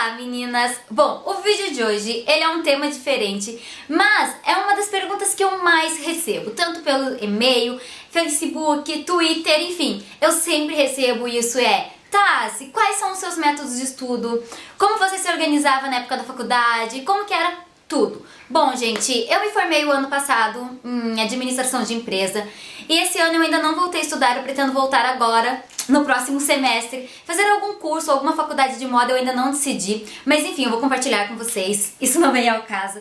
Olá meninas! Bom, o vídeo de hoje ele é um tema diferente, mas é uma das perguntas que eu mais recebo, tanto pelo e-mail, Facebook, Twitter, enfim, eu sempre recebo isso Tassi, quais são os seus métodos de estudo? Como você se organizava na época da faculdade? Como que era tudo? Bom, gente, eu me formei o ano passado em administração de empresa e esse ano eu ainda não voltei a estudar, eu pretendo voltar agora, no próximo semestre, fazer algum curso, alguma faculdade de moda, eu ainda não decidi, mas enfim, eu vou compartilhar com vocês, isso não vem ao caso.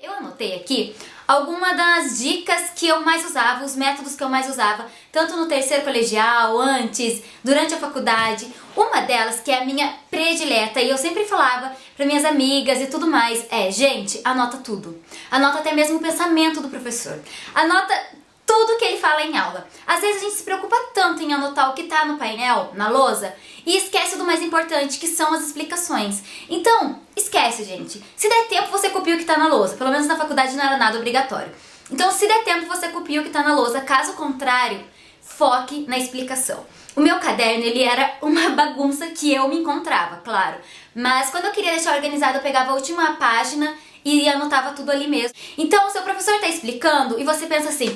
Eu anotei aqui algumas das dicas que eu mais usava, os métodos que eu mais usava, tanto no terceiro colegial, antes, durante a faculdade. Uma delas, que é a minha predileta, e eu sempre falava para minhas amigas e tudo mais, gente, anota tudo. Anota até mesmo o pensamento do professor. Anota tudo que ele fala em aula. Às vezes a gente se preocupa tanto em anotar o que tá no painel, na lousa, e esquece do mais importante, que são as explicações. Então, esquece, gente. Se der tempo, você copia o que tá na lousa. Pelo menos na faculdade não era nada obrigatório. Então, se der tempo, você copia o que tá na lousa. Caso contrário, foque na explicação. O meu caderno, ele era uma bagunça que eu me encontrava, claro. Mas quando eu queria deixar organizado, eu pegava a última página e anotava tudo ali mesmo. Então, o seu professor está explicando e você pensa assim,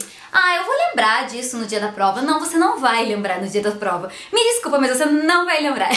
eu vou lembrar disso no dia da prova. Não, você não vai lembrar no dia da prova. Me desculpa, mas você não vai lembrar.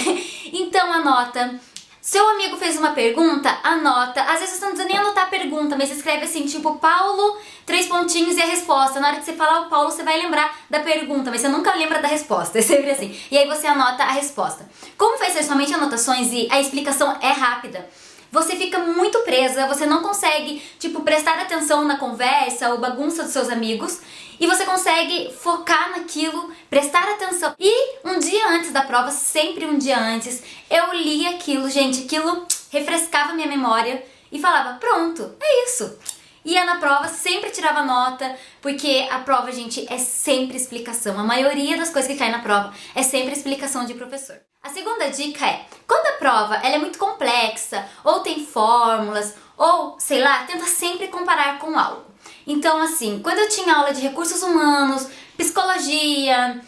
Então, anota. Seu amigo fez uma pergunta, anota. Às vezes você não precisa nem anotar a pergunta, mas escreve assim, tipo, Paulo, 3 pontinhos e a resposta. Na hora que você falar o Paulo, você vai lembrar da pergunta, mas você nunca lembra da resposta. É sempre assim. E aí você anota a resposta. Como vai ser somente anotações e a explicação é rápida, você fica muito presa, você não consegue, prestar atenção na conversa ou bagunça dos seus amigos e você consegue focar naquilo, prestar atenção. E um dia antes da prova, sempre um dia antes, eu li aquilo, gente, aquilo refrescava minha memória e falava, pronto, é isso. Ia na prova, sempre tirava nota, porque a prova, gente, é sempre explicação. A maioria das coisas que cai na prova é sempre explicação de professor. A segunda dica é, quando a prova ela é muito complexa, ou tem fórmulas, ou, sei lá, tenta sempre comparar com algo. Então, assim, quando eu tinha aula de recursos humanos, psicologia,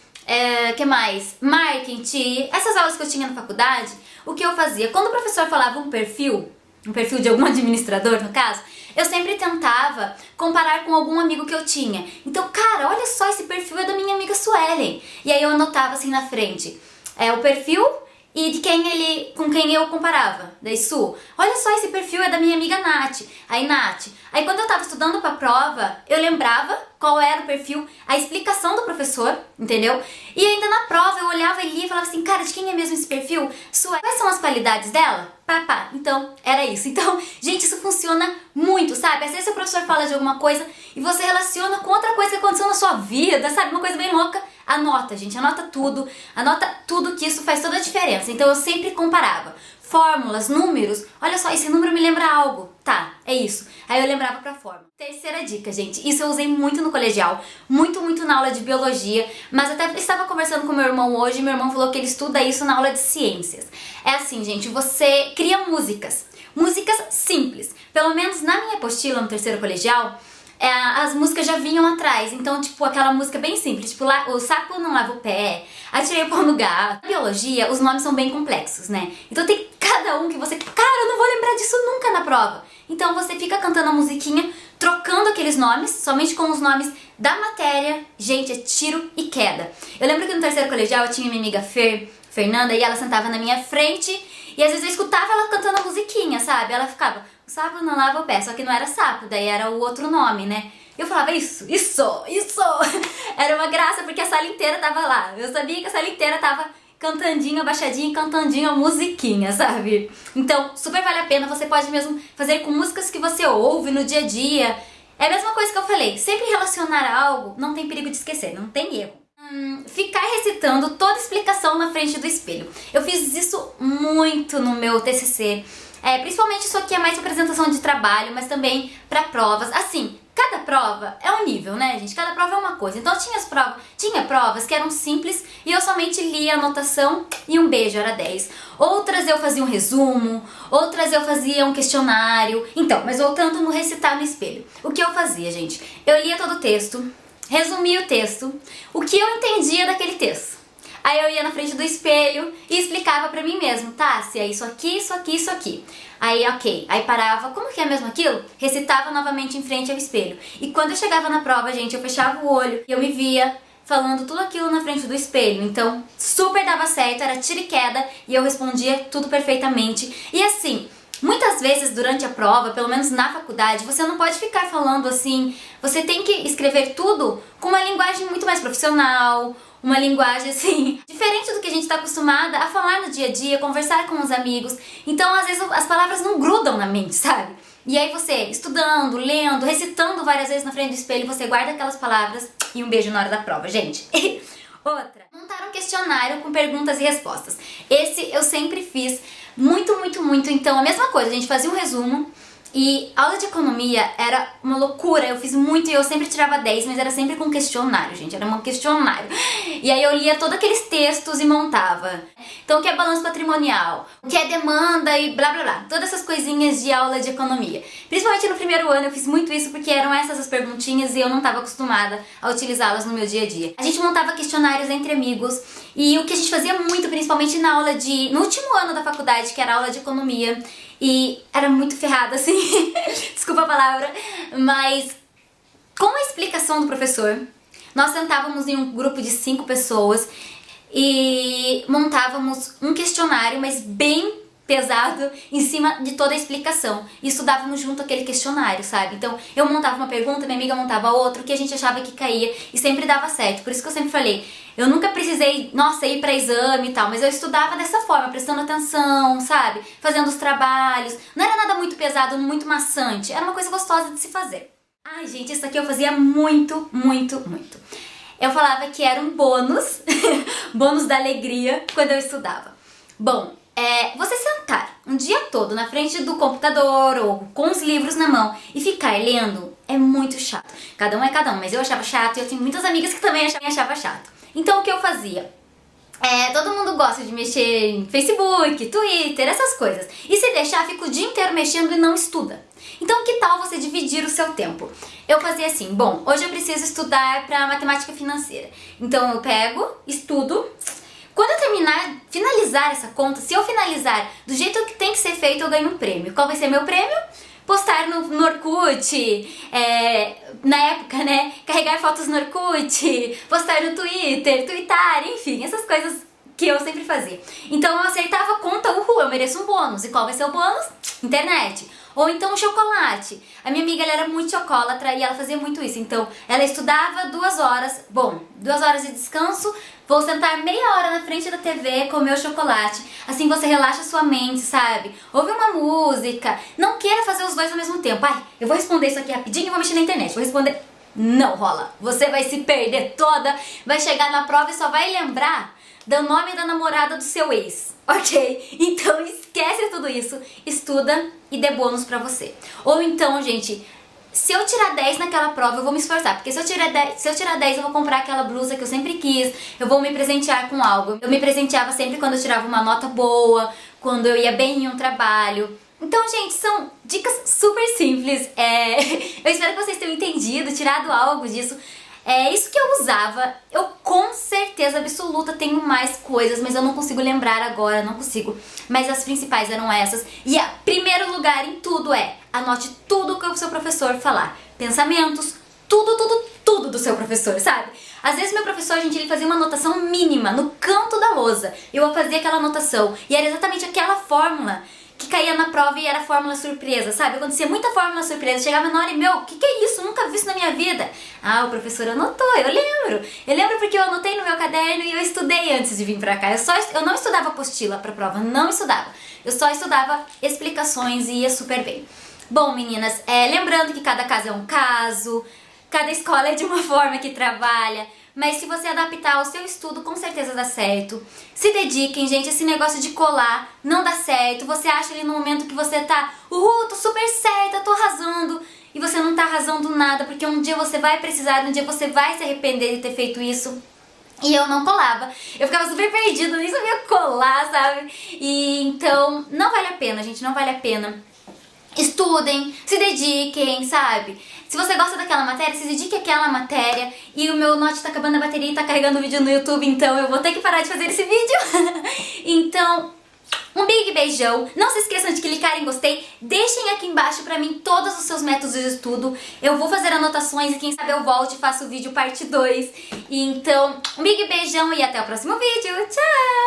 que mais? Marketing, essas aulas que eu tinha na faculdade, o que eu fazia? Quando o professor falava um perfil de algum administrador, no caso, eu sempre tentava comparar com algum amigo que eu tinha. Então, cara, olha só, esse perfil é da minha amiga Suelen. E aí eu anotava assim na frente, o perfil e com quem eu comparava. Daí, Su, olha só, esse perfil é da minha amiga Nath. Aí, Nath. Aí, quando eu tava estudando pra prova, eu lembrava qual era o perfil, a explicação do professor, entendeu? E ainda na prova, eu olhava e lia e falava assim, cara, de quem é mesmo esse perfil? Su, quais são as qualidades dela? Então, era isso. Então, gente, isso funciona muito, sabe? Às vezes o professor fala de alguma coisa e você relaciona com outra coisa que aconteceu na sua vida, sabe? Uma coisa bem louca. Anota, gente, anota tudo que isso faz toda a diferença. Então, eu sempre comparava. Fórmulas, números, olha só, esse número me lembra algo. Tá, é isso. Aí eu lembrava pra fórmula. Terceira dica, gente, isso eu usei muito no colegial, muito na aula de biologia, mas até estava conversando com meu irmão hoje, meu irmão falou que ele estuda isso na aula de ciências. É assim, gente, você cria músicas simples. Pelo menos na minha apostila no terceiro colegial, as músicas já vinham atrás, então, aquela música bem simples, lá, o sapo não lava o pé, atirei o pau no gato. Na biologia, os nomes são bem complexos, né? Então tem cada um que você, cara, eu não vou lembrar disso nunca na prova. Então você fica cantando a musiquinha, trocando aqueles nomes, somente com os nomes da matéria. Gente, é tiro e queda. Eu lembro que no terceiro colegial eu tinha minha amiga Fernanda, e ela sentava na minha frente, e às vezes eu escutava ela cantando a musiquinha, sabe? Ela ficava, o sapo não lava o pé, só que não era sapo, daí era o outro nome, né? Eu falava, isso! Era uma graça, porque a sala inteira tava lá. Eu sabia que a sala inteira tava cantandinho, abaixadinho, cantandinho a musiquinha, sabe? Então, super vale a pena, você pode mesmo fazer com músicas que você ouve no dia a dia. É a mesma coisa que eu falei, sempre relacionar algo, não tem perigo de esquecer, não tem erro. Ficar recitando toda a explicação na frente do espelho. Eu fiz isso muito no meu TCC, principalmente isso aqui é mais apresentação de trabalho, mas também para provas. Assim, cada prova é um nível, né, gente? Cada prova é uma coisa. Então tinha provas que eram simples e eu somente lia a anotação e um beijo, era 10. Outras eu fazia um resumo, outras eu fazia um questionário. Então, mas voltando no recitar no espelho. O que eu fazia, gente? Eu lia todo o texto, resumia o texto, o que eu entendia daquele texto. Aí eu ia na frente do espelho e explicava pra mim mesmo, tá, se é isso aqui, isso aqui, isso aqui. Aí, ok. Aí parava, como que é mesmo aquilo? Recitava novamente em frente ao espelho. E quando eu chegava na prova, gente, eu fechava o olho e eu me via falando tudo aquilo na frente do espelho. Então, super dava certo, era tiro e queda e eu respondia tudo perfeitamente. E assim, muitas vezes durante a prova, pelo menos na faculdade, você não pode ficar falando assim, você tem que escrever tudo com uma linguagem muito mais profissional, uma linguagem assim, diferente do que a gente está acostumada a falar no dia a dia, conversar com os amigos. Então, às vezes, as palavras não grudam na mente, sabe? E aí você, estudando, lendo, recitando várias vezes na frente do espelho, você guarda aquelas palavras e um beijo na hora da prova, gente. Outra, montar um questionário com perguntas e respostas. Esse eu sempre fiz muito, muito, muito. Então, a mesma coisa, a gente fazia um resumo. E aula de economia era uma loucura, eu fiz muito e eu sempre tirava 10, mas era sempre com questionário, gente, era um questionário. E aí eu lia todos aqueles textos e montava. Então o que é balanço patrimonial, o que é demanda e blá blá blá, todas essas coisinhas de aula de economia. Principalmente no primeiro ano eu fiz muito isso porque eram essas as perguntinhas e eu não estava acostumada a utilizá-las no meu dia a dia. A gente montava questionários entre amigos e o que a gente fazia muito, principalmente na aula no último ano da faculdade, que era a aula de economia, e era muito ferrada, assim, desculpa a palavra, mas com a explicação do professor, nós sentávamos em um grupo de 5 pessoas e montávamos um questionário, mas bem pesado, em cima de toda a explicação. E estudávamos junto aquele questionário, sabe? Então, eu montava uma pergunta, minha amiga montava outra, o que a gente achava que caía, e sempre dava certo. Por isso que eu sempre falei, eu nunca precisei, nossa, ir pra exame e tal, mas eu estudava dessa forma, prestando atenção, sabe? Fazendo os trabalhos. Não era nada muito pesado, muito maçante, era uma coisa gostosa de se fazer. Ai, gente, isso aqui eu fazia muito, muito, muito. Eu falava que era um bônus, bônus da alegria, quando eu estudava. Bom, você sentar um dia todo na frente do computador ou com os livros na mão e ficar lendo é muito chato. Cada um é cada um, mas eu achava chato e eu tenho muitas amigas que também achavam chato. Então o que eu fazia? Todo mundo gosta de mexer em Facebook, Twitter, essas coisas. E se deixar, fica o dia inteiro mexendo e não estuda. Então que tal você dividir o seu tempo? Eu fazia assim, bom, hoje eu preciso estudar para matemática financeira. Então eu pego, estudo. Quando eu finalizar essa conta, se eu finalizar do jeito que tem que ser feito, eu ganho um prêmio. Qual vai ser meu prêmio? Postar no Orkut, na época, né? Carregar fotos no Orkut, postar no Twitter, twittar, enfim, essas coisas que eu sempre fazia. Então eu acertava a conta, uhul, eu mereço um bônus. E qual vai ser o bônus? Internet. Ou então chocolate. A minha amiga, ela era muito chocolatra e ela fazia muito isso. Então, ela estudava 2 horas, 2 horas de descanso, vou sentar meia hora na frente da TV, comer o chocolate. Assim você relaxa sua mente, sabe? Ouve uma música. Não queira fazer os dois ao mesmo tempo. Ai, eu vou responder isso aqui rapidinho e vou mexer na internet. Vou responder. Não rola. Você vai se perder toda, vai chegar na prova e só vai lembrar do nome da namorada do seu ex, ok? Então esquece tudo isso, estuda e dê bônus pra você. Ou então, gente, se eu tirar 10 naquela prova, eu vou me esforçar, porque se eu tirar 10 eu vou comprar aquela blusa que eu sempre quis, eu vou me presentear com algo. Eu me presenteava sempre quando eu tirava uma nota boa, quando eu ia bem em um trabalho. Então, gente, são dicas super simples. Eu espero que vocês tenham entendido, tirado algo disso. É isso que eu usava. Eu com certeza absoluta tenho mais coisas, mas eu não consigo lembrar agora, não consigo. Mas as principais eram essas. E a primeiro lugar em tudo anote tudo que o seu professor falar. Pensamentos, tudo do seu professor, sabe? Às vezes meu professor, gente, ele fazia uma anotação mínima no canto da lousa. Eu fazia aquela anotação e era exatamente aquela fórmula que caía na prova e era fórmula surpresa, sabe? Acontecia muita fórmula surpresa, chegava na hora e, o que é isso? Nunca vi isso na minha vida. Ah, o professor anotou, eu lembro. Eu lembro porque eu anotei no meu caderno e eu estudei antes de vir pra cá. Eu não estudava apostila pra prova, não estudava. Eu só estudava explicações e ia super bem. Bom, meninas, lembrando que cada caso é um caso, cada escola é de uma forma que trabalha. Mas se você adaptar ao seu estudo, com certeza dá certo. Se dediquem, gente, esse negócio de colar não dá certo. Você acha ali no momento que você tá, tô super certa, tô arrasando. E você não tá arrasando nada, porque um dia você vai precisar, um dia você vai se arrepender de ter feito isso. E eu não colava. Eu ficava super perdida, nem sabia colar, sabe? E então, não vale a pena, gente, não vale a pena. estudem, se dediquem, sabe? Se você gosta daquela matéria, se dedique àquela matéria. E o meu note tá acabando a bateria e tá carregando o vídeo no YouTube, então eu vou ter que parar de fazer esse vídeo. Então, um big beijão. Não se esqueçam de clicar em gostei. Deixem aqui embaixo pra mim todos os seus métodos de estudo. Eu vou fazer anotações e quem sabe eu volte e faço o vídeo parte 2. Então, um big beijão e até o próximo vídeo. Tchau!